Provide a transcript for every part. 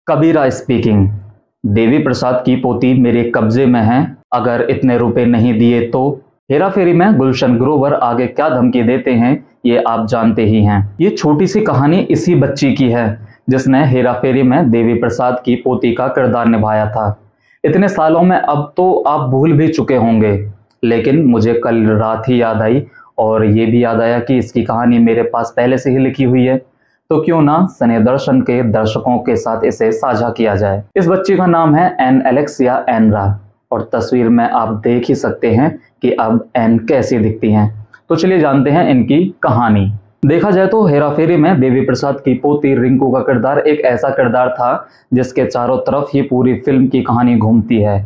कबीरा speaking. Devi Prasad की पोती मेरे कब्जे में है, अगर इतने रुपए नहीं दिए तो। हेरा फेरी में गुलशन ग्रोवर आगे क्या धमकी देते हैं ये आप जानते ही हैं। ये छोटी सी कहानी इसी बच्ची की है जिसने हेरा फेरी में देवी प्रसाद की पोती का किरदार निभाया था। इतने सालों में अब तो आप भूल भी चुके होंगे, लेकिन मुझे कल रात ही याद आई और ये भी याद आया कि इसकी कहानी मेरे पास पहले से ही लिखी हुई है, तो क्यों ना स्नेह दर्शन के दर्शकों के साथ इसे साझा किया जाए। इस बच्ची का नाम है एन एलेक्सिया एनरा और तस्वीर में आप देख ही सकते हैं कि अब एन कैसी दिखती हैं। तो चलिए जानते हैं इनकी कहानी। देखा जाए तो हेरा फेरी में देवी प्रसाद की पोती रिंकू का किरदार एक ऐसा किरदार था जिसके चारों तरफ ही पूरी फिल्म की कहानी घूमती है।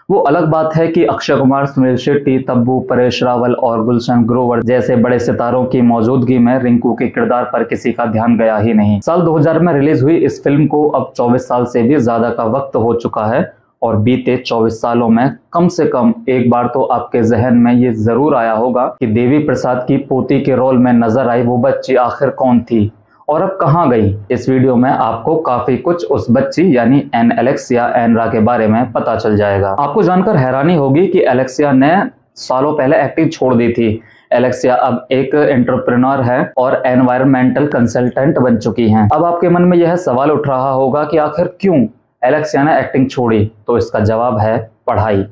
वो अलग बात है कि अक्षय कुमार, सुनील शेट्टी, तब्बू, परेश रावल और गुलशन ग्रोवर जैसे बड़े सितारों की मौजूदगी में रिंकू के किरदार पर किसी का ध्यान गया ही नहीं। साल 2000 में रिलीज हुई इस फिल्म को अब 24 साल से भी ज्यादा का वक्त हो चुका है और बीते 24 सालों में कम से कम एक बार तो आपके जहन में ये जरूर आया होगा कि देवी प्रसाद की पोती के रोल में नजर आई वो बच्ची आखिर कौन थी और अब कहां गई। इस वीडियो में आपको काफी कुछ उस बच्ची यानी एन एलेक्सिया एनरा के बारे में पता चल जाएगा। आपको जानकर हैरानी होगी कि एलेक्सिया ने सालों पहले एक्टिंग छोड़ दी थी। एलेक्सिया अब एक एंटरप्रेन्योर है और एनवायरमेंटल कंसल्टेंट बन चुकी हैं। अब आपके मन में यह सवाल उठ रहा होगा कि आखिर क्यों एलेक्सिया ने एक्टिंग छोड़ी, तो इसका जवाब है पढ़ाई।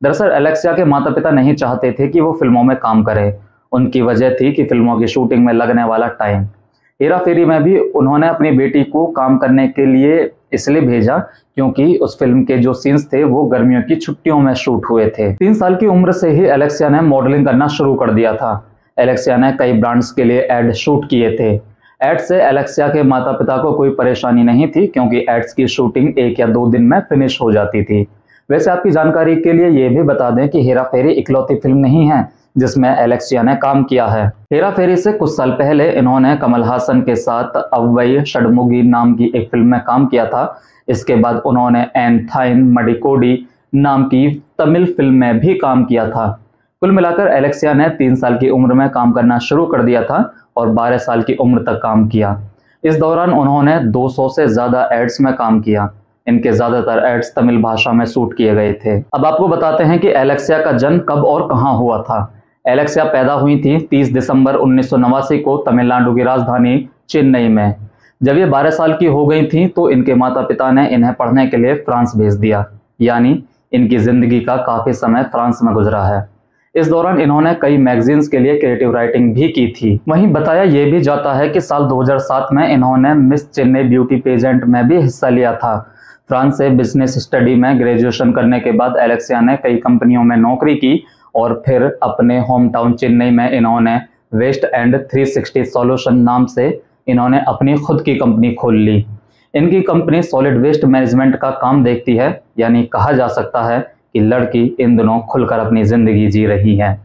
दरअसल एलेक्सिया के माता पिता नहीं चाहते थे कि वो फिल्मों में काम करे। उनकी वजह थी कि फिल्मों की शूटिंग में लगने वाला टाइम। हेरा फेरी में भी उन्होंने अपनी बेटी को काम करने के लिए इसलिए भेजा क्योंकि उस फिल्म के जो सीन्स थे वो गर्मियों की छुट्टियों में शूट हुए थे। 3 साल की उम्र से ही एलेक्सिया ने मॉडलिंग करना शुरू कर दिया था। एलेक्सिया ने कई ब्रांड्स के लिए एड शूट किए थे। एड से एलेक्सिया के माता पिता को कोई परेशानी नहीं थी क्योंकि एड्स की शूटिंग 1 या 2 दिन में फिनिश हो जाती थी। वैसे आपकी जानकारी के लिए ये भी बता दें कि हेरा फेरी इकलौती फिल्म नहीं है जिसमें एलेक्सिया ने काम किया है। हेरा फेरी से कुछ साल पहले इन्होंने कमल हासन के साथ अव्वई षडमुगी नाम की एक फिल्म में काम किया था। इसके बाद उन्होंने एन थाइन मडिकोडी नाम की तमिल फिल्म में भी काम किया था। कुल मिलाकर एलेक्सिया ने 3 साल की उम्र में काम करना शुरू कर दिया था और 12 साल की उम्र तक काम किया। इस दौरान उन्होंने 200 से ज्यादा एड्स में काम किया। इनके ज्यादातर एड्स तमिल भाषा में शूट किए गए थे। अब आपको बताते हैं कि एलेक्सिया का जन्म कब और कहां हुआ था। एलेक्सिया पैदा हुई थी 30 दिसंबर 1989 को तमिलनाडु की राजधानी चेन्नई में। जब ये 12 साल की हो गई थी तो इनके माता पिता ने इन्हें पढ़ने के लिए फ्रांस भेज दिया, यानी इनकी जिंदगी का काफी समय फ्रांस में गुजरा है। इस दौरान इन्होंने कई मैगजीन्स के लिए क्रिएटिव राइटिंग भी की थी। वहीं बताया यह भी जाता है कि साल 2007 में इन्होंने मिस चेन्नई ब्यूटी पेजेंट में भी हिस्सा लिया था। फ्रांस से बिजनेस स्टडी में ग्रेजुएशन करने के बाद एलेक्सिया ने कई कंपनियों में नौकरी की और फिर अपने होम टाउन चेन्नई में इन्होंने वेस्ट एंड 360 सॉल्यूशन नाम से इन्होंने अपनी खुद की कंपनी खोल ली। इनकी कंपनी सॉलिड वेस्ट मैनेजमेंट का काम देखती है, यानी कहा जा सकता है कि लड़की इन दिनों खुलकर अपनी जिंदगी जी रही है।